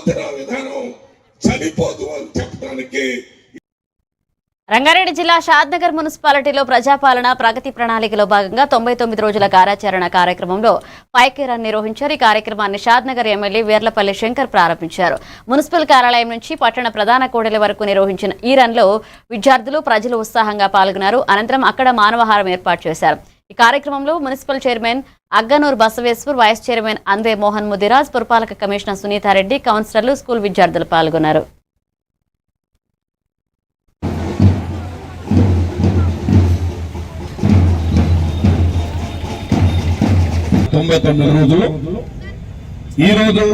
ఆలోచన విధానం చనిపోదు అని చెప్పడానికి. రంగారెడ్డి జిల్లా షాద్నగర్ మున్సిపాలిటీలో ప్రజాపాలన ప్రగతి ప్రణాళికలో భాగంగా 99 రోజుల కార్యాచరణ కార్యక్రమంలో పైకి రన్ నిర్వహించారు. ఈ కార్యక్రమాన్ని షాద్నగర్ ఎమ్మెల్యే వీర్లపల్లి శంకర్ ప్రారంభించారు. మున్సిపల్ కార్యాలయం నుంచి పట్టణ ప్రధాన కూడలి వరకు నిర్వహించిన ఈ రన్లో విద్యార్థులు, ప్రజలు ఉత్సాహంగా పాల్గొన్నారు. అనంతరం అక్కడ మానవహారం ఏర్పాటు చేశారు. ఈ కార్యక్రమంలో municipal chairman Agganur Basaveshwar, vice chairman Anve Mohan Mudiraj, పురపాలక కమిషనర్ సునీతారెడ్డి, కౌన్సిలర్లు, స్కూల్ విద్యార్థులు పాల్గొన్నారు. 99 రోజులు ఈ రోజు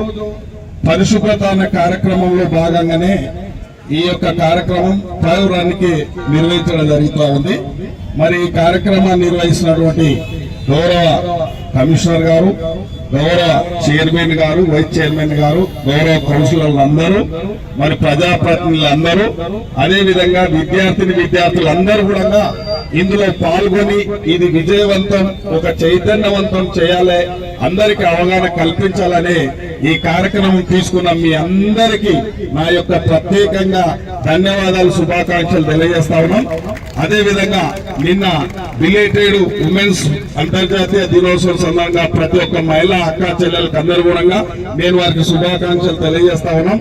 పరిశుభ్రత అనే కార్యక్రమంలో భాగంగానే ఈ యొక్క కార్యక్రమం ప్రయోగానికి నిర్వహించడం జరుగుతూ ఉంది. మరి ఈ కార్యక్రమాన్ని నిర్వహిస్తున్నటువంటి గౌరవ కమిషనర్ గారు, గౌరవ చైర్మన్ గారు, వైస్ చైర్మన్ గారు, గౌరవ కౌన్సిలర్లు అందరూ, మరి ప్రజాప్రతినిధులందరూ, అదేవిధంగా విద్యార్థులందరూ కూడా ఇందులో పాల్గొని ఇది విజయవంతం, ఒక చైతన్యవంతం చేయాలి, అందరికీ అవగాహన కల్పించాలనే ఈ కార్యక్రమం తీసుకున్న మీ అందరికీ నా యొక్క ప్రత్యేకంగా ధన్యవాదాలు, శుభాకాంక్షలు తెలియజేస్తా ఉన్నాం. అదేవిధంగా నిన్న బిలేటెడ్ ఉమెన్స్ అంతర్జాతీయ దినోత్సవం సందర్భంగా ప్రతి ఒక్క మహిళా అక్క చెల్లెలకు అందరూ కూడా నేను వారికి శుభాకాంక్షలు తెలియజేస్తా ఉన్నాం.